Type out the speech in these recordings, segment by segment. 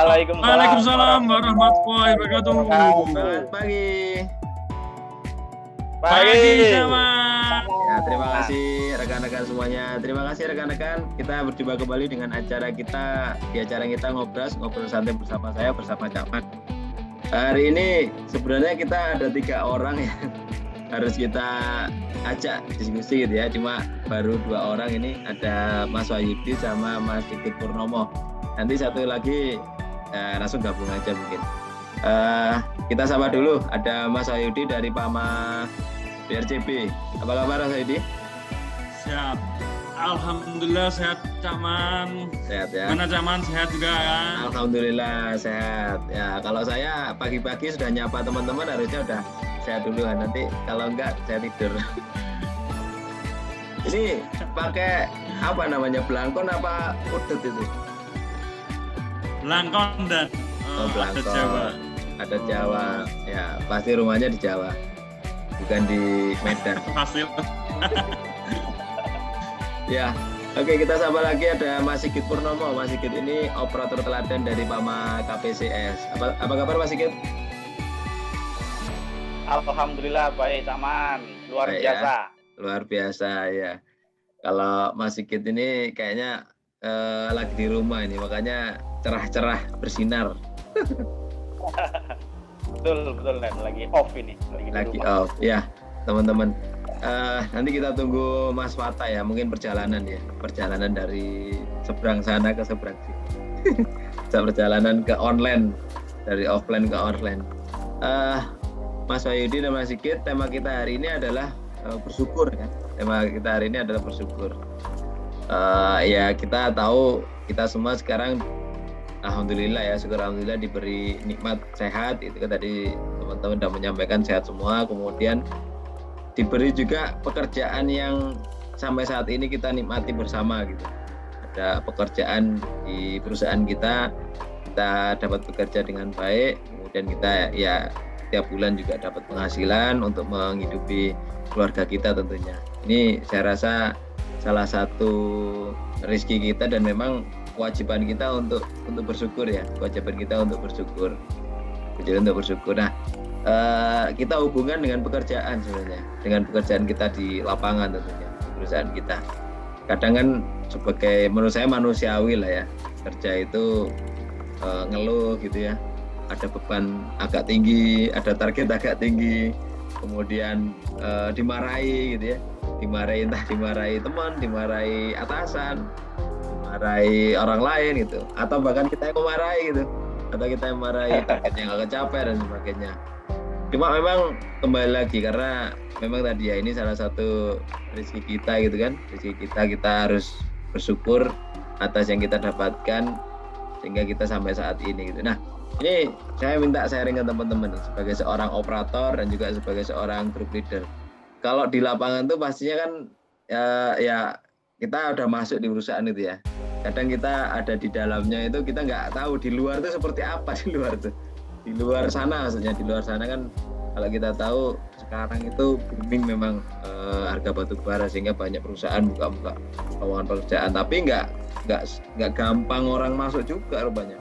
Waalaikumsalam Waalaikumsalam warahmatullahi wabarakatuh. Selamat pagi. Pagi Caman. Ya, terima kasih rekan-rekan semuanya. Terima kasih rekan-rekan. Kita berjumpa kembali dengan acara kita di acara kita ngobrol santai bersama saya bersama Cak Man. Hari ini sebenarnya kita ada 3 orang yang harus kita ajak diskusi gitu ya. Cuma baru 2 orang ini, ada Mas Wahyudi sama Mas Sigit Purnomo. Nanti satu lagi langsung gabung aja mungkin. Kita sapa dulu, ada Mas Wahyudi dari PAMA BRCB. Apa kabar Mas Wahyudi? Siap. Alhamdulillah sehat Caman. Sehat ya. Mana Caman sehat juga kan? Alhamdulillah sehat. Ya, kalau saya pagi-pagi sudah nyapa teman-teman harusnya udah sehat duluan. Nanti kalau enggak saya tidur. Ini pakai apa namanya? Belangkon apa udut itu? Belangkon dan Belangkon. ada Jawa. Ada Jawa. Ya, pasti rumahnya di Jawa. Bukan di Medan. Hasil. Ya, oke, kita sapa lagi ada Mas Sigit Purnomo. Mas Sigit ini operator teladan dari PAMA KPCS. Apa kabar Mas Sigit? Alhamdulillah baik Caman, luar Baik, biasa. ya. Luar biasa ya. Kalau Mas Sigit ini kayaknya lagi di rumah ini, makanya cerah-cerah bersinar. Betul Dan lagi off ini, Lagi di rumah. off ya, teman-teman. Nanti kita tunggu Mas Wata ya, mungkin perjalanan dari seberang sana ke seberang sini. Perjalanan ke online, dari offline ke online. Mas Wahyudi dan Mas Sigit, tema kita hari ini adalah bersyukur ya. Tema kita hari ini adalah bersyukur. Ya, kita tahu kita semua sekarang alhamdulillah ya, syukur alhamdulillah diberi nikmat sehat. Itu kan tadi teman-teman sudah menyampaikan sehat semua. Kemudian diberi juga pekerjaan yang sampai saat ini kita nikmati bersama gitu. Ada pekerjaan di perusahaan kita dapat bekerja dengan baik. Kemudian kita ya tiap bulan juga dapat penghasilan untuk menghidupi keluarga kita tentunya. Ini saya rasa salah satu rezeki kita dan memang kewajiban kita untuk bersyukur ya. Kewajiban kita untuk bersyukur. Nah, kita hubungan dengan pekerjaan sebenarnya, dengan pekerjaan kita di lapangan tentunya, di perusahaan kita. Kadang kan menurut saya manusiawi lah ya, kerja itu ngeluh gitu ya, ada beban agak tinggi, ada target agak tinggi, kemudian dimarahi gitu ya, dimarahi teman, dimarahi atasan, dimarahi orang lain gitu, atau bahkan kita yang memarahi gitu, atau kita yang marahi targetnya nggak kecapai dan sebagainya. Cuma memang kembali lagi karena memang tadi ya ini salah satu rezeki kita gitu kan, rezeki kita harus bersyukur atas yang kita dapatkan sehingga kita sampai saat ini gitu. Nah, ini saya minta sharing ke teman-teman nih, sebagai seorang operator dan juga sebagai seorang group leader. Kalau di lapangan tuh pastinya kan ya kita udah masuk di perusahaan itu ya. Kadang kita ada di dalamnya itu kita nggak tahu di luar itu seperti apa di luar tuh. Di luar sana maksudnya, di luar sana kan kalau kita tahu sekarang itu booming memang harga batu bara sehingga banyak perusahaan buka lowongan pekerjaan, tapi nggak gampang orang masuk juga rupanya,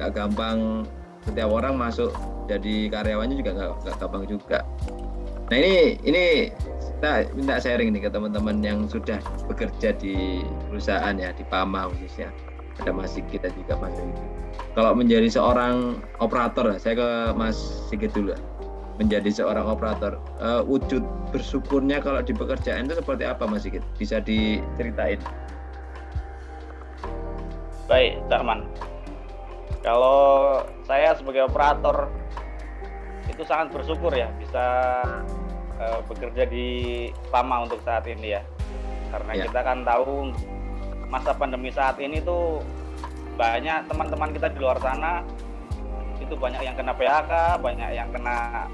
nggak gampang setiap orang masuk jadi karyawannya juga nggak gampang juga. Nah ini kita minta sharing nih ke teman-teman yang sudah bekerja di perusahaan ya, di PAMA khususnya. Ada Mas Sigit dan juga Mas Wahyudi. Kalau menjadi seorang operator, saya ke Mas Sigit dulu. Menjadi seorang operator, wujud bersyukurnya kalau di pekerjaan itu seperti apa Mas Sigit? Bisa diceritain? Baik, Caman. Kalau saya sebagai operator itu sangat bersyukur ya bisa bekerja di PAMA untuk saat ini ya. Karena kita kan tahu masa pandemi saat ini tuh banyak teman-teman kita di luar sana itu banyak yang kena PHK, banyak yang kena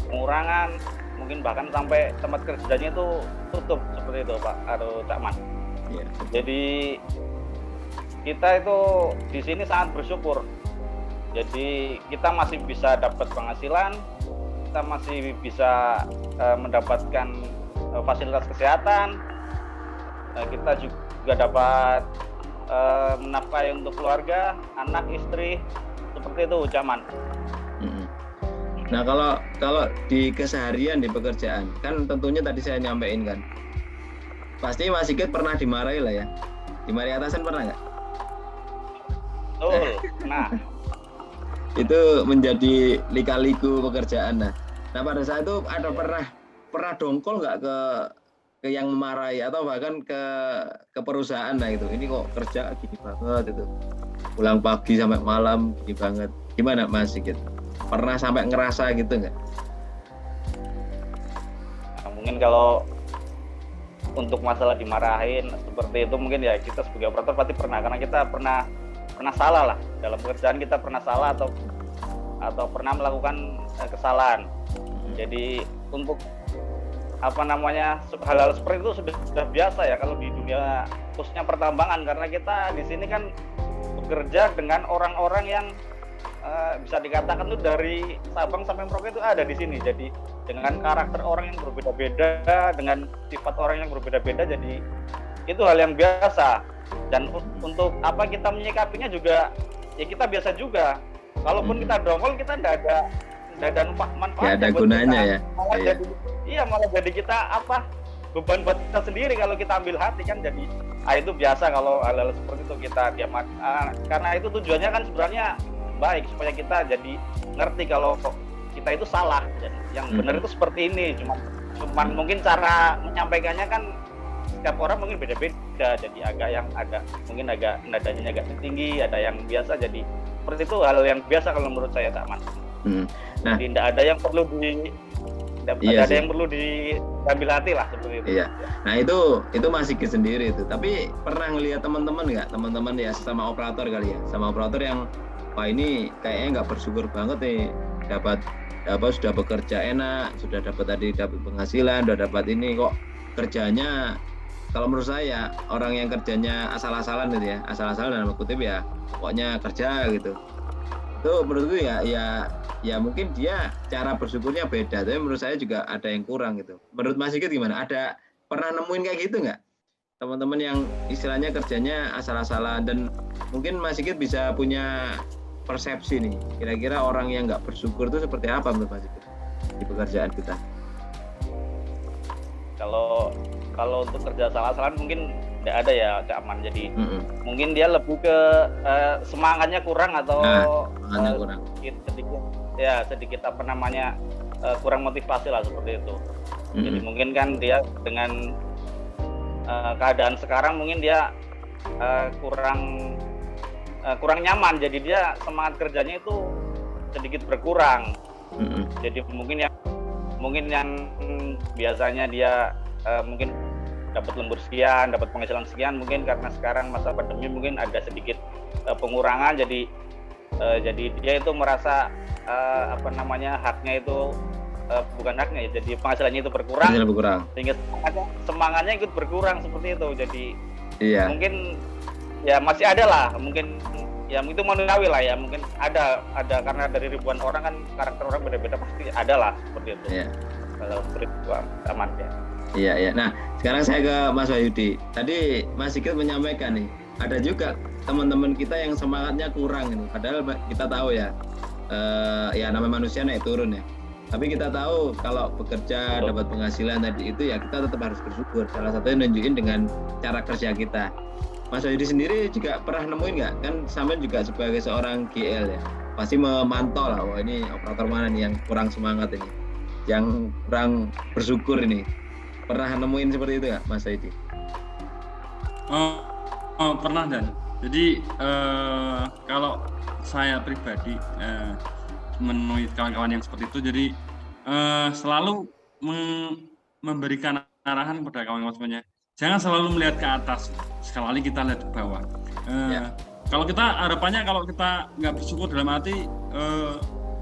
pengurangan, mungkin bahkan sampai tempat kerjanya itu tutup seperti itu Pak atau Cak Man. Ya. Jadi kita itu di sini sangat bersyukur. Jadi kita masih bisa dapat penghasilan, kita masih bisa mendapatkan fasilitas kesehatan, kita juga dapat menafkahi untuk keluarga, anak, istri, seperti itu, Caman. Mm-mm. Nah, kalau di keseharian di pekerjaan kan tentunya tadi saya nyampein kan, pasti Mas Sigit pernah dimarahi lah ya. Dimarahi atasan pernah nggak? Betul. Nah, Itu menjadi lika-liku pekerjaan. Nah, pada saat itu ada pernah dongkol nggak ke yang memarahi atau bahkan ke perusahaan lah itu. Ini kok kerja gini banget itu. Pulang pagi sampai malam gini banget. Gimana Mas Sigit? Pernah sampai ngerasa gitu nggak? mungkin kalau untuk masalah dimarahin seperti itu mungkin ya kita sebagai operator pasti pernah, karena kita pernah salah lah dalam pekerjaan, kita pernah salah atau pernah melakukan kesalahan. Jadi untuk hal-hal seperti itu sudah biasa ya kalau di dunia khususnya pertambangan, karena kita di sini kan bekerja dengan orang-orang yang bisa dikatakan tuh dari Sabang sampai Merauke itu ada di sini. Jadi dengan karakter orang yang berbeda-beda, dengan sifat orang yang berbeda-beda, jadi itu hal yang biasa. Dan untuk kita menyikapinya juga ya kita biasa juga. Kalaupun kita dongkol, kita tidak ada manfaat. Ya ada gunanya kita. Ya. Malah jadi kita beban buat kita sendiri kalau kita ambil hati kan. Jadi itu biasa kalau hal-hal seperti itu kita diamat. Karena itu tujuannya kan sebenarnya baik supaya kita jadi ngerti kalau kita itu salah dan yang benar itu seperti ini. Cuman mungkin cara menyampaikannya kan setiap orang mungkin beda-beda, jadi mungkin agak nadanya agak tinggi, ada yang biasa. Jadi seperti itu hal yang biasa kalau menurut saya, Kak Man. Nah, jadi tidak ada yang perlu yang perlu diambil hati lah seperti itu. Iya. Nah itu masih ke sendiri itu. Tapi pernah ngelihat teman-teman nggak? Teman-teman ya sama operator kali ya, sama operator yang wah ini kayaknya nggak bersyukur banget nih, sudah bekerja enak, sudah dapat penghasilan, sudah dapat ini, kok kerjanya kalau menurut saya orang yang kerjanya asal-asalan gitu ya, asal-asalan dalam kutip ya, pokoknya kerja gitu. Itu menurutku ya mungkin dia cara bersyukurnya beda, tapi menurut saya juga ada yang kurang gitu. Menurut Mas Sigit gimana? Ada pernah nemuin kayak gitu nggak? Teman-teman yang istilahnya kerjanya asal-asalan, dan mungkin Mas Sigit bisa punya persepsi nih, kira-kira orang yang nggak bersyukur itu seperti apa menurut Mas Sigit di pekerjaan kita? Kalau untuk kerja asal-asalan mungkin tidak ada ya, Cak Aman. Jadi mungkin dia lebih ke semangatnya kurang atau kurang. sedikit kurang motivasi lah seperti itu. Jadi mungkin kan dia dengan keadaan sekarang mungkin dia kurang nyaman, jadi dia semangat kerjanya itu sedikit berkurang. Jadi mungkin yang biasanya dia mungkin dapat lembur sekian, dapat penghasilan sekian, mungkin karena sekarang masa pandemi mungkin ada sedikit pengurangan, jadi dia itu merasa haknya itu bukan haknya ya, jadi penghasilannya itu berkurang. Sehingga semangatnya ikut berkurang seperti itu. Jadi mungkin ya masih ada lah, mungkin ya itu manusiawi lah ya, mungkin ada karena dari ribuan orang kan karakter orang beda-beda, pasti ada lah seperti itu. Kalau seperti itu aman ya. Iya. Nah, sekarang saya ke Mas Wahyudi. Tadi Mas Sigit menyampaikan nih, ada juga teman-teman kita yang semangatnya kurang ini. Padahal kita tahu ya, namanya manusia naik turun ya. Tapi kita tahu kalau bekerja dapat penghasilan tadi itu ya kita tetap harus bersyukur. Salah satunya nunjukin dengan cara kerja kita. Mas Wahyudi sendiri juga pernah nemuin nggak? Kan sampai juga sebagai seorang GL ya, pasti memantau lah, wah ini operator mana nih yang kurang semangat ini, yang kurang bersyukur ini. Pernah nemuin seperti itu nggak, Mas Wahyudi? Pernah, Dan. Jadi kalau saya pribadi menemui kawan-kawan yang seperti itu, jadi selalu memberikan arahan kepada kawan-kawan semuanya. Jangan selalu melihat ke atas, sekali kita lihat ke bawah. Kalau kita harapannya, kalau kita nggak bersyukur dalam arti,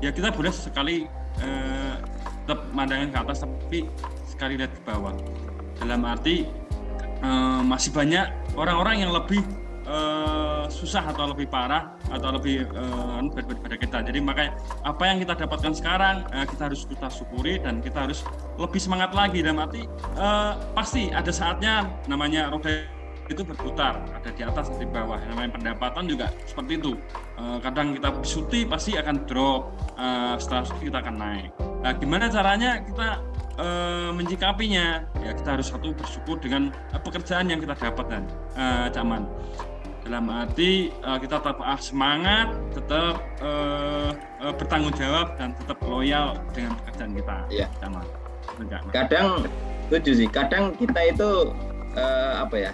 ya kita boleh sekali tetap mandangin ke atas, tapi sekali lihat ke bawah. Dalam arti masih banyak orang-orang yang lebih susah atau lebih parah atau lebih daripada kita. Jadi makanya apa yang kita dapatkan sekarang kita harus kita syukuri dan kita harus lebih semangat lagi. Dalam arti pasti ada saatnya, namanya roda itu berputar, ada di atas atau di bawah. Namanya pendapatan juga seperti itu. Kadang kita cuti pasti akan drop, setelah cuti kita akan naik. Nah, gimana caranya kita menyikapinya? Ya kita harus satu bersyukur dengan pekerjaan yang kita dapatkan, Cak Man. Dalam arti kita tetap semangat, tetap bertanggung jawab dan tetap loyal dengan pekerjaan kita, Iya. Cak Man. Kadang setuju sih, kadang kita itu apa ya,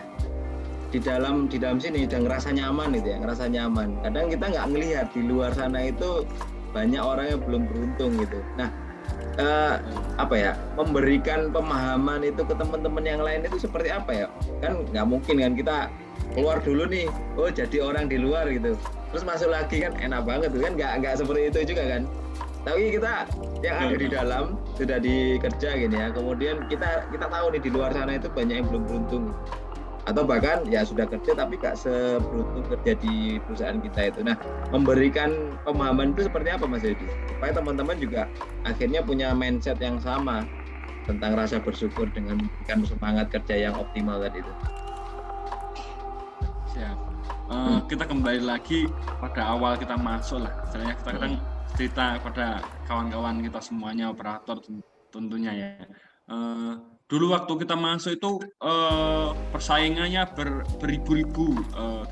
di dalam sini udah ngerasa nyaman gitu ya, ngerasa nyaman. Kadang kita nggak ngelihat di luar sana itu banyak orang yang belum beruntung gitu. Nah, apa ya, memberikan pemahaman itu ke teman-teman yang lain itu seperti apa ya? Kan nggak mungkin kan kita keluar dulu nih, oh jadi orang di luar gitu, terus masuk lagi kan enak banget tuh kan, nggak seperti itu juga kan. Tapi kita yang ada di dalam sudah dikerja gini ya, kemudian kita tahu nih di luar sana itu banyak yang belum beruntung, atau bahkan ya sudah kerja tapi nggak seberuntung kerja di perusahaan kita itu. Nah, memberikan pemahaman itu seperti apa Mas Yudi, supaya teman-teman juga akhirnya punya mindset yang sama tentang rasa bersyukur dengan memberikan semangat kerja yang optimal tadi itu. Siap. Kita kembali lagi pada awal kita masuk lah, misalnya kita kadang cerita pada kawan-kawan kita semuanya, operator tentunya ya. Dulu waktu kita masuk itu persaingannya beribu-ribu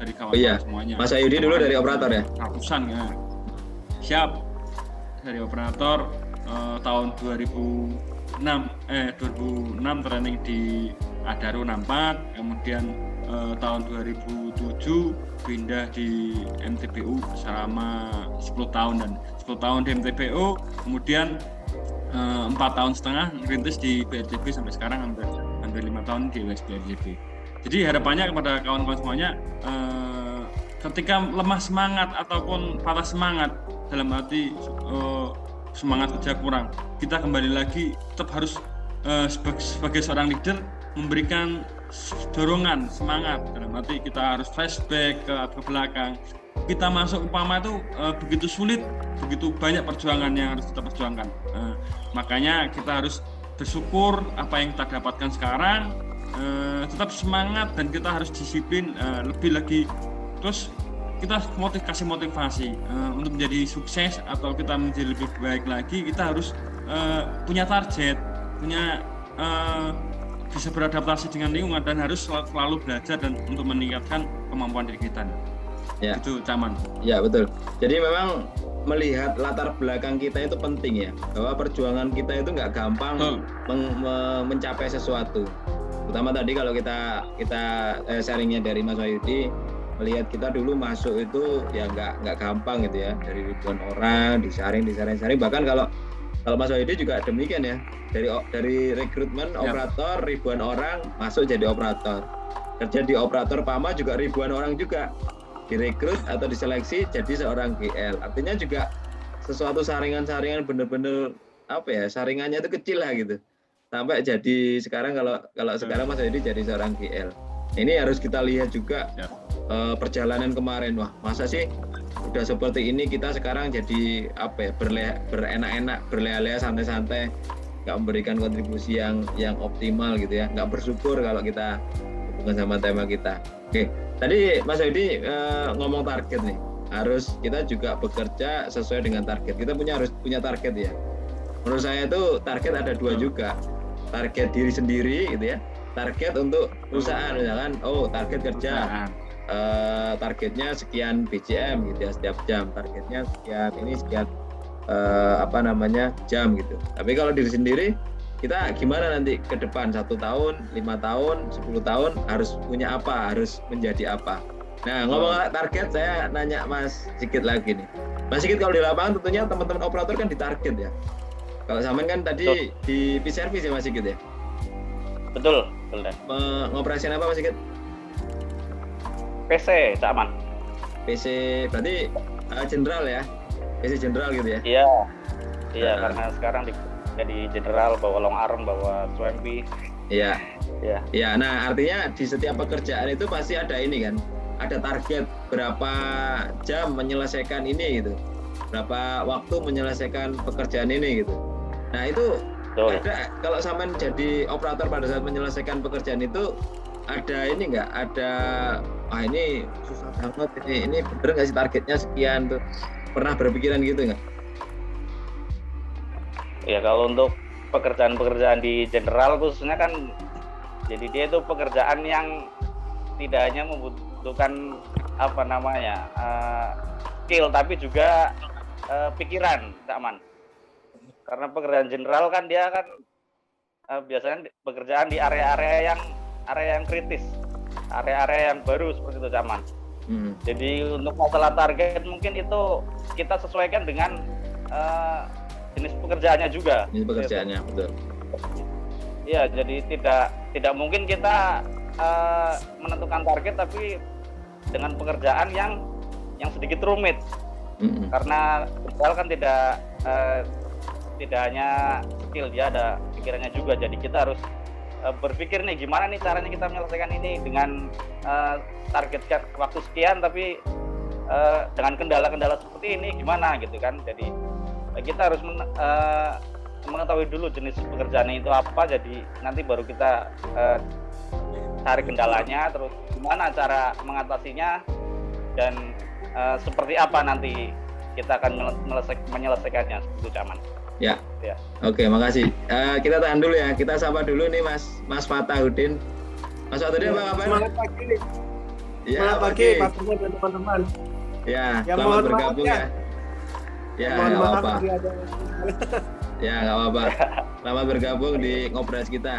dari kawan-kawan semuanya. Mas Ayudi dulu dari operator ya? Ratusan ya. Siap. Dari operator tahun 2006 training di Adaro 64, kemudian tahun 2007 pindah di MTBU selama 10 tahun dan 10 tahun di MTBU, kemudian 4 tahun setengah ngerintis di BRJB sampai sekarang hampir 5 tahun di BRJB. Jadi harapannya kepada kawan-kawan semuanya, ketika lemah semangat ataupun patah semangat, dalam arti semangat kerja kurang, kita kembali lagi tetap harus sebagai seorang leader memberikan dorongan, semangat. Dalam arti kita harus flashback ke belakang. Kita masuk umpama itu begitu sulit, begitu banyak perjuangan yang harus kita perjuangkan. Makanya kita harus bersyukur apa yang kita dapatkan sekarang, tetap semangat dan kita harus disiplin lebih lagi. Terus kita kasih motivasi untuk menjadi sukses atau kita menjadi lebih baik lagi. Kita harus punya target, punya bisa beradaptasi dengan lingkungan dan harus selalu belajar dan untuk meningkatkan kemampuan diri kita. Ya. Itu Caman. Ya betul. Jadi memang melihat latar belakang kita itu penting ya, bahwa perjuangan kita itu nggak gampang mencapai sesuatu. Terutama tadi kalau kita sharingnya dari Mas Wahyudi, melihat kita dulu masuk itu ya nggak gampang gitu ya, dari ribuan orang disaring, bahkan kalau Mas Wahyudi juga demikian ya, dari rekrutmen operator ribuan orang masuk jadi operator, kerja di operator PAMA juga ribuan orang juga direkrut atau diseleksi jadi seorang GL. Artinya juga sesuatu saringan bener-bener apa ya, saringannya itu kecil lah gitu, sampai jadi sekarang kalau sekarang Mas Wahyudi jadi seorang GL. Ini harus kita lihat juga perjalanan kemarin. Wah, masa sih udah seperti ini kita sekarang jadi apa ya, berenak-enak, berlea-lea, santai-santai, nggak memberikan kontribusi yang optimal gitu ya, nggak bersyukur kalau kita hubungan sama tema kita. Oke, tadi Mas Wahyudi ngomong target nih, harus kita juga bekerja sesuai dengan target. Kita harus punya target ya. Menurut saya itu target ada dua juga, target diri sendiri gitu ya, target untuk perusahaan misalkan, target kerja. Targetnya sekian BCM gitu ya setiap jam, targetnya sekian jam gitu. Tapi kalau diri sendiri, kita gimana nanti ke depan 1 tahun, 5 tahun, 10 tahun harus punya apa, harus menjadi apa. Nah, ngomong target, saya nanya Mas Sigit lagi nih. Mas Sigit, kalau di lapangan tentunya teman-teman operator kan ditarget ya. Kalau Saman kan tadi di P-Service ya Mas Sigit ya? Betul. Ngoperasiin apa Mas Sigit? PC, Caman. PC berarti general ya? PC general gitu ya? Iya, karena sekarang jadi general, bawa long arm, bawa swampy. Iya. Nah, artinya di setiap pekerjaan itu pasti ada ini kan, ada target berapa jam menyelesaikan ini gitu, berapa waktu menyelesaikan pekerjaan ini gitu. Nah itu ada, kalau Saman jadi operator pada saat menyelesaikan pekerjaan itu, ada ini nggak, ada ini susah banget, ini bener nggak sih targetnya sekian tuh, pernah berpikiran gitu nggak? Ya kalau untuk pekerjaan-pekerjaan di general khususnya kan, jadi dia itu pekerjaan yang tidak hanya membutuhkan apa namanya skill, tapi juga pikiran, Aman. Karena pekerjaan general kan dia kan biasanya pekerjaan di area-area yang kritis, area-area yang baru seperti itu, Aman. Jadi untuk masalah target mungkin itu kita sesuaikan dengan jenis pekerjaannya juga. Jenis pekerjaannya, betul. Iya, jadi tidak mungkin kita menentukan target tapi dengan pekerjaan yang sedikit rumit. Karena general kan tidak hanya skill, dia ada pikirannya juga. Jadi kita harus berpikir nih gimana nih caranya kita menyelesaikan ini dengan target waktu sekian, tapi dengan kendala-kendala seperti ini gimana gitu kan. Jadi kita harus mengetahui dulu jenis pekerjaannya itu apa, jadi nanti baru kita cari kendalanya, terus gimana cara mengatasinya, dan seperti apa nanti kita akan menyelesaikannya, itu Aman. Ya. Oke, makasih. Kita tahan dulu ya, kita sapa dulu nih Mas Fatahudin. Mas Fatahudin, apa kabar? Selamat pagi. Ya, Selamat pagi Pak Firman dan teman-teman. Ya, Ya, selamat mohon bergabung maaf ya. Ya, Mohon nggak maaf apa-apa. tadi ada. Ya, nggak apa-apa. Selamat bergabung di Ngobras kita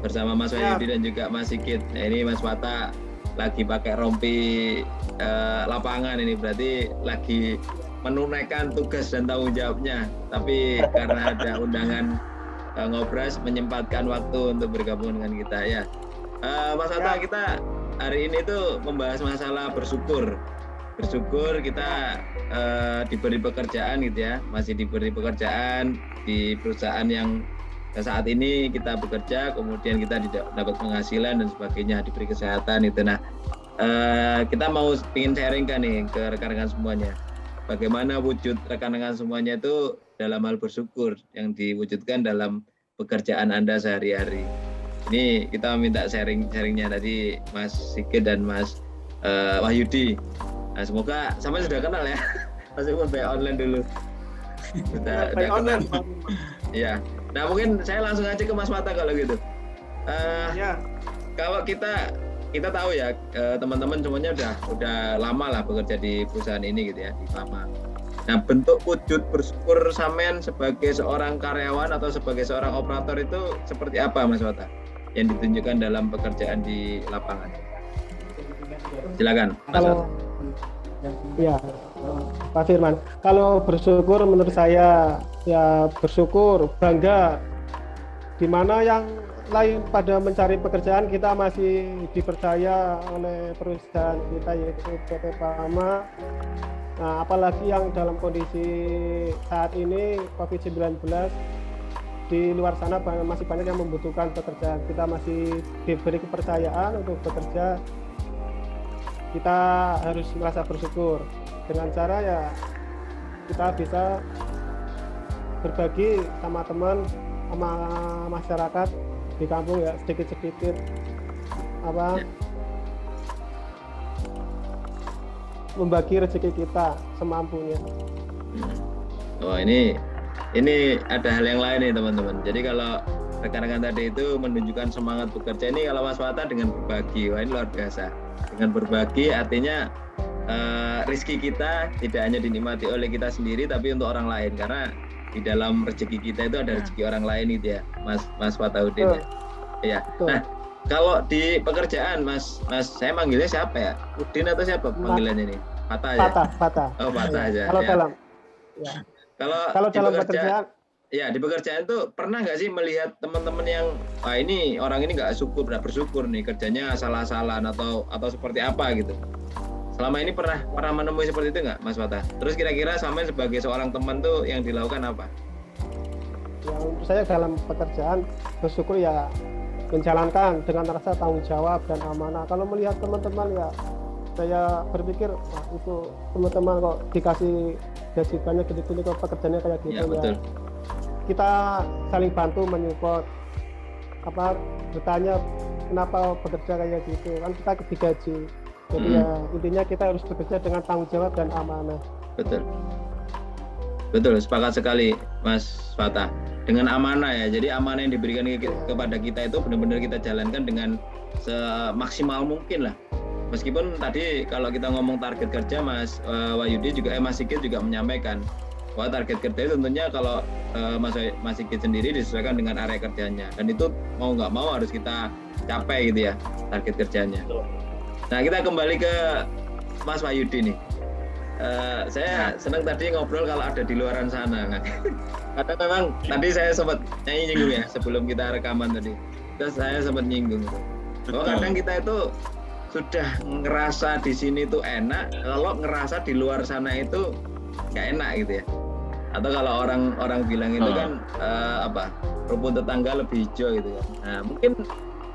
bersama Mas Wahyudi dan juga Mas Sigit. Nah, ini Mas Fata lagi pakai rompi lapangan, ini berarti lagi menunaikan tugas dan tanggung jawabnya. Tapi karena ada undangan Ngobras, menyempatkan waktu untuk bergabung dengan kita ya. Mas Fata, kita hari ini tuh membahas masalah bersyukur. Bersyukur kita diberi pekerjaan gitu ya, masih diberi pekerjaan di perusahaan yang saat ini kita bekerja, kemudian kita tidak dapat penghasilan dan sebagainya, diberi kesehatan itu. Nah, kita mau ingin sharingkan nih ke rekan-rekan semuanya, bagaimana wujud rekan-rekan semuanya itu dalam hal bersyukur yang diwujudkan dalam pekerjaan Anda sehari-hari. Ini kita minta sharingnya tadi Mas Sigit dan Mas Wahyudi. Nah, semoga sampai sudah kenal ya. Meskipun by online dulu. Sudah online. Iya. Nah, mungkin saya langsung aja ke Mas Fata kalau gitu. Ya. Kalau kita tahu ya, teman-teman semuanya udah lama lah bekerja di perusahaan ini gitu ya, di Pama. Nah, bentuk wujud bersyukur sampean sebagai seorang karyawan atau sebagai seorang operator itu seperti apa, Mas Fata? Yang ditunjukkan dalam pekerjaan di lapangan. Silakan, Mas Fata. Ya, Pak Firman. Kalau bersyukur menurut saya ya bersyukur, bangga. Di mana yang lain pada mencari pekerjaan, kita masih dipercaya oleh perusahaan kita yaitu PT Pama. Nah, apalagi yang dalam kondisi saat ini COVID-19, di luar sana masih banyak yang membutuhkan pekerjaan. Kita masih diberi kepercayaan untuk bekerja. Kita harus merasa bersyukur dengan cara ya kita bisa berbagi sama teman, sama masyarakat di kampung ya, sedikit-sedikit membagi rezeki kita semampunya. Oh, ini ada hal yang lain nih teman-teman. Jadi kalau rekan-rekan tadi itu menunjukkan semangat bekerja, ini kalau Mas Fata dengan berbagi, wah ini luar biasa. Dengan berbagi artinya rezeki kita tidak hanya dinikmati oleh kita sendiri, tapi untuk orang lain, karena di dalam rezeki kita itu ada rezeki orang lain itu ya, Mas Fatahudin ya. Iya. Nah, kalau di pekerjaan Mas saya manggilnya siapa ya? Udin atau siapa panggilannya ini? Fata ya? Fata. Oh, Fata aja. Kalau ya. dalam ya. Kalau dalam pekerjaan ya, di pekerjaan tuh pernah nggak sih melihat teman-teman yang ini orang ini nggak bersyukur nih, kerjanya salah-salan atau seperti apa gitu? Selama ini pernah menemui seperti itu nggak, Mas Fata? Terus kira-kira sampai sebagai seorang teman tuh yang dilakukan apa? Yang menurut saya dalam pekerjaan bersyukur ya menjalankan dengan rasa tanggung jawab dan amanah. Kalau melihat teman-teman ya saya berpikir wah itu teman-teman kok dikasih gaji banyak gini-gini kok pekerjaannya kayak gitu ya. Betul. Kita saling bantu menyupport bertanya kenapa bekerja kayak gitu, kan kita digaji. Jadi ya intinya kita harus bekerja dengan tanggung jawab dan amanah. Betul. Betul, sepakat sekali Mas Fatah. Dengan amanah ya. Jadi amanah yang diberikan kepada kita itu benar-benar kita jalankan dengan semaksimal mungkin lah. Meskipun tadi kalau kita ngomong target kerja, Mas Wahyudi juga Mas Sigit juga menyampaikan bahwa target kerja itu tentunya kalau Mas Sigit sendiri disesuaikan dengan area kerjanya, dan itu mau nggak mau harus kita capai gitu ya target kerjanya. Nah, kita kembali ke Mas Wahyudi nih. Saya senang tadi ngobrol kalau ada di luaran sana kan. Karena memang tadi saya sempat nyinggung ya sebelum kita rekaman tadi. Terus saya sempat nyinggung bahwa kadang kita itu sudah ngerasa di sini tuh enak, kalau ngerasa di luar sana itu nggak enak gitu ya. Atau kalau orang bilang itu kan rumput tetangga lebih hijau gitu kan. Nah, mungkin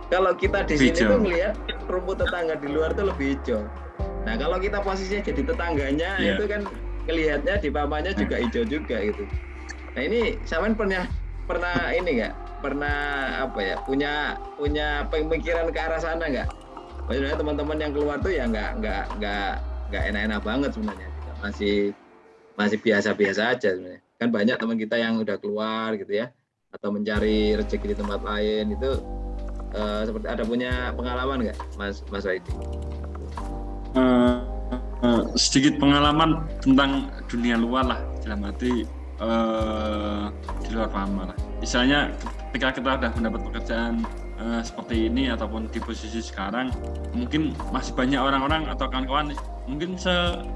kalau kita di sini tuh melihat rumput tetangga di luar tuh lebih hijau. Nah, kalau kita posisinya jadi tetangganya itu kan kelihatnya di pamannya juga hijau juga gitu. Nah, ini Saman pernah ini nggak? Pernah punya pemikiran ke arah sana nggak? Maksudnya teman-teman yang keluar tuh ya nggak enak-enak banget sebenarnya, masih biasa-biasa aja sebenarnya. Kan banyak teman kita yang udah keluar gitu ya, atau mencari rezeki di tempat lain itu seperti ada punya pengalaman nggak, Mas Wahyudi? Sedikit pengalaman tentang dunia luar lah, dalam arti di luar Pama lah. Misalnya ketika kita udah mendapat pekerjaan seperti ini ataupun di posisi sekarang, mungkin masih banyak orang-orang atau kawan-kawan mungkin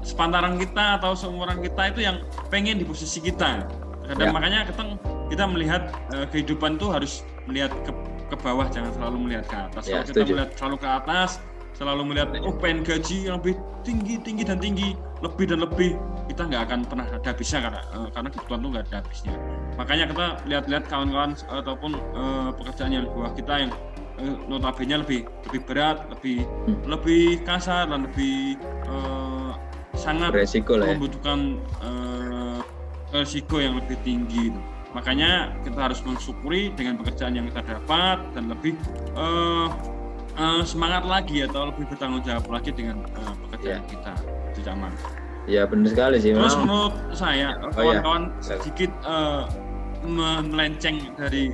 sepantaran kita atau seumuran kita itu yang pengen di posisi kita. Dan makanya kita melihat kehidupan itu harus melihat ke bawah, jangan selalu melihat ke atas. Kalau kita melihat selalu ke atas, selalu melihat pengen gaji yang lebih tinggi dan tinggi, lebih dan lebih, kita nggak akan pernah ada habisnya karena kebutuhan itu nggak ada habisnya. Makanya kita lihat-lihat kawan-kawan ataupun pekerjaan yang di bawah kita yang notabene lebih berat, lebih kasar dan lebih sangat beresiko membutuhkan resiko yang lebih tinggi. Makanya kita harus mensyukuri dengan pekerjaan yang kita dapat dan lebih semangat lagi atau lebih bertanggung jawab lagi dengan pekerjaan kita. Itu zaman. Ya benar sekali sih. Terus menurut saya kawan-kawan sedikit melenceng dari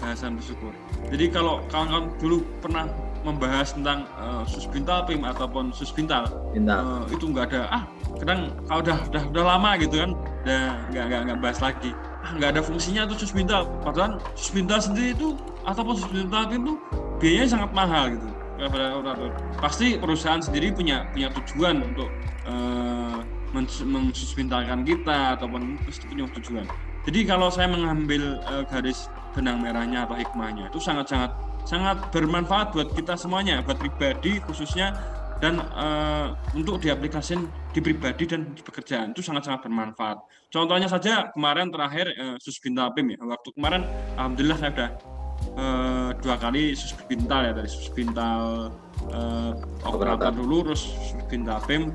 bahasan bersyukur. Jadi kalau kawan-kawan dulu pernah membahas tentang susbintal PIM ataupun susbintal, itu nggak ada. Kadang kalau udah lama gitu kan, nggak bahas lagi. Nggak ada fungsinya tuh susbintal. Padahal susbintal sendiri itu ataupun susbintal PIM itu biayanya sangat mahal gitu. Pasti perusahaan sendiri punya tujuan untuk mensusbintalkan kita ataupun pasti punya tujuan. Jadi kalau saya mengambil garis benang merahnya atau hikmahnya itu sangat bermanfaat buat kita semuanya, buat pribadi khususnya, dan untuk diaplikasikan di pribadi dan di pekerjaan itu sangat bermanfaat. Contohnya saja kemarin terakhir susbintal PIM ya. Waktu kemarin alhamdulillah saya sudah 2 kali susbintal ya, dari susbintal operator dulu, terus susbintal PIM.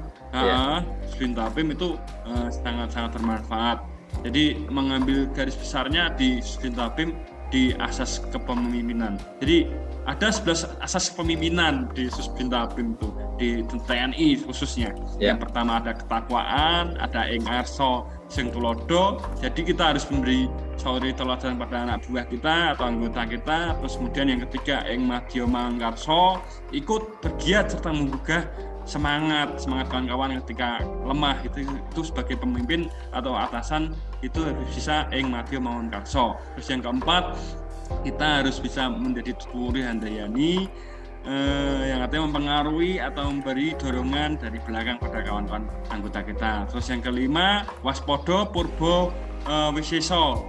Susbintal PIM itu sangat bermanfaat. Jadi mengambil garis besarnya di susbintal PIM di asas kepemimpinan. Jadi ada 11 asas kepemimpinan di susbintal PIM itu, di TNI khususnya. Yang pertama ada ketakwaan, ada ing arso sing tulodo. Jadi kita harus memberi suri teladan pada anak buah kita atau anggota kita. Terus kemudian yang ketiga ing madya mangkarso, ikut bergiat serta menggugah semangat kawan-kawan ketika lemah. Itu sebagai pemimpin atau atasan itu harus bisa ing madya mangkarso. Terus yang keempat, kita harus bisa menjadi tuturi handayani, yang artinya mempengaruhi atau memberi dorongan dari belakang pada kawan-kawan anggota kita. Terus yang kelima, waspodo purbo wiseso,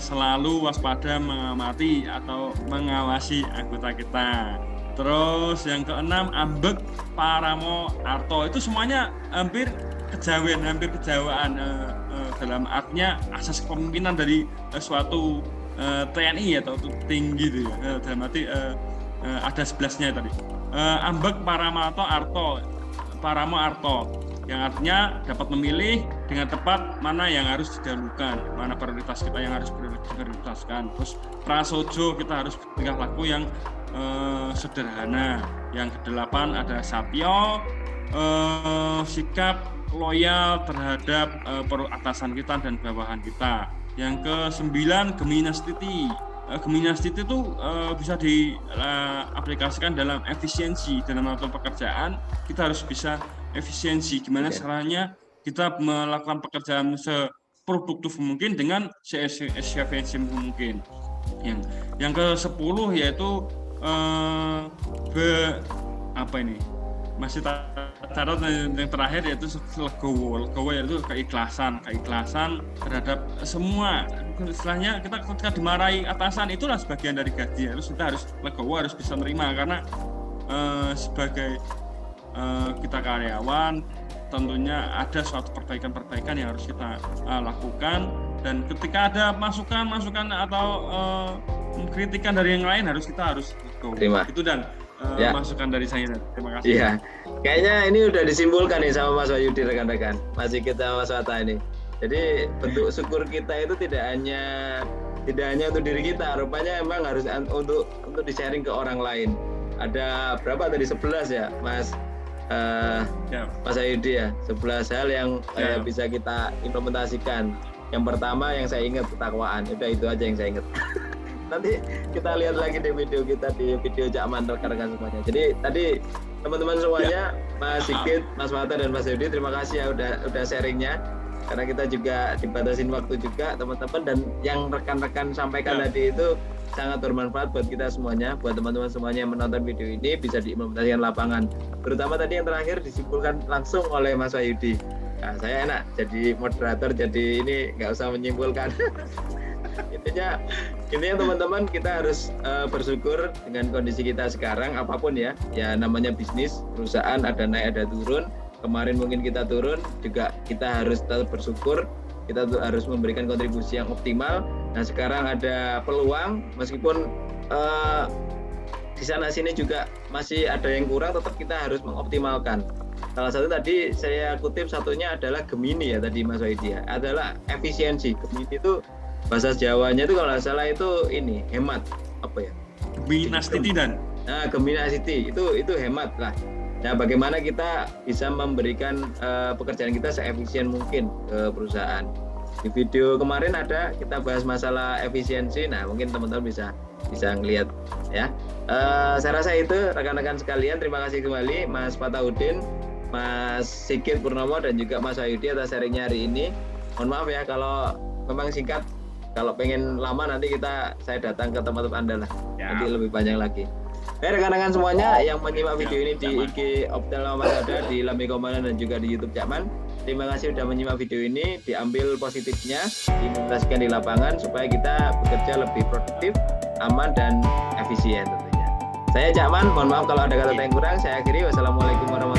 selalu waspada mengamati atau mengawasi anggota kita. Terus yang keenam, ambek paramo arto, itu semuanya hampir kejawaan dalam artinya asas kepemimpinan dari suatu TNI atau tinggi itu ya. Dalam arti ada 11-nya tadi. Ambek paramo arto yang artinya dapat memilih dengan tepat mana yang harus didahulukan, mana prioritas kita yang harus diprioritaskan. Terus prasojo, kita harus tingkah laku yang sederhana. Yang kedelapan ada Satyo, sikap loyal terhadap atasan kita dan bawahan kita. Yang ke-9 Geminastiti. Geminastiti itu bisa diaplikasikan dalam efisiensi dalam melakukan pekerjaan. Kita harus bisa efisiensi. Gimana caranya kita melakukan pekerjaan seproduktif mungkin dengan se-efisien mungkin. Yang ke-10 yaitu masih catat yang terakhir yaitu legowo yaitu keikhlasan terhadap semua. Istilahnya kita ketika dimarahi atasan itulah sebagian dari gaji, kita harus legowo, harus bisa menerima karena sebagai kita karyawan tentunya ada suatu perbaikan yang harus kita lakukan, dan ketika ada masukan atau kritikan dari yang lain kita harus terima. Itu dan masukan dari saya. Terima kasih. Iya, kayaknya ini udah disimpulkan nih sama Mas Wahyudi, rekan-rekan, Mas Sigit sama Mas Wata ini. Jadi bentuk syukur kita itu tidak hanya untuk diri kita, rupanya emang harus untuk di-sharing ke orang lain. Ada berapa tadi, 11 ya Mas Mas Wahyudi ya, 11 hal yang bisa kita implementasikan. Yang pertama yang saya ingat ketakwaan, itu aja yang saya ingat. Nanti kita lihat lagi di video kita, di video Cakman, rekan-rekan semuanya. Jadi tadi teman-teman semuanya, Mas Sigit, Mas Wata dan Mas Wahyudi, terima kasih ya udah sharingnya. Karena kita juga dibatasin waktu juga teman-teman, dan yang rekan-rekan sampaikan tadi itu sangat bermanfaat buat kita semuanya, buat teman-teman semuanya yang menonton video ini bisa diimplementasikan lapangan. Terutama tadi yang terakhir disimpulkan langsung oleh Mas Wahyudi. Nah, saya enak jadi moderator, jadi ini nggak usah menyimpulkan. Intinya teman-teman, kita harus bersyukur dengan kondisi kita sekarang apapun ya namanya bisnis, perusahaan ada naik ada turun. Kemarin mungkin kita turun, juga kita harus tetap bersyukur, kita harus memberikan kontribusi yang optimal. Nah sekarang ada peluang, meskipun di sana sini juga masih ada yang kurang, tetap kita harus mengoptimalkan. Salah satu tadi saya kutip satunya adalah Gemini ya tadi Mas Wahyudi ya, adalah efisiensi. Gemini itu bahasa Jawanya itu kalau nggak salah itu ini hemat, apa ya? Geminastiti dan. Nah, Geminastiti itu hemat lah. Nah, bagaimana kita bisa memberikan pekerjaan kita seefisien mungkin ke perusahaan. Di video kemarin ada kita bahas masalah efisiensi. Nah, mungkin teman-teman bisa ngelihat ya. Saya rasa itu rekan-rekan sekalian. Terima kasih kembali Mas Fatahudin, Mas Sigit Purnomo dan juga Mas Wahyudi atas sharingnya hari ini. Mohon maaf ya kalau memang singkat. Kalau pengen lama nanti saya datang ke tempat-tempat Anda lah. Nanti lebih panjang lagi. Rekan-rekan semuanya yang menyimak video ini di IG Optel Mas Ada, di Lambe Komandan dan juga di YouTube Cakman. Terima kasih sudah menyimak video ini, diambil positifnya, diimplementasikan di lapangan supaya kita bekerja lebih produktif, aman dan efisien tentunya. Saya Cakman, mohon maaf kalau ada kata yang kurang. Saya akhiri. Wassalamualaikum warahmatullahi wabarakatuh.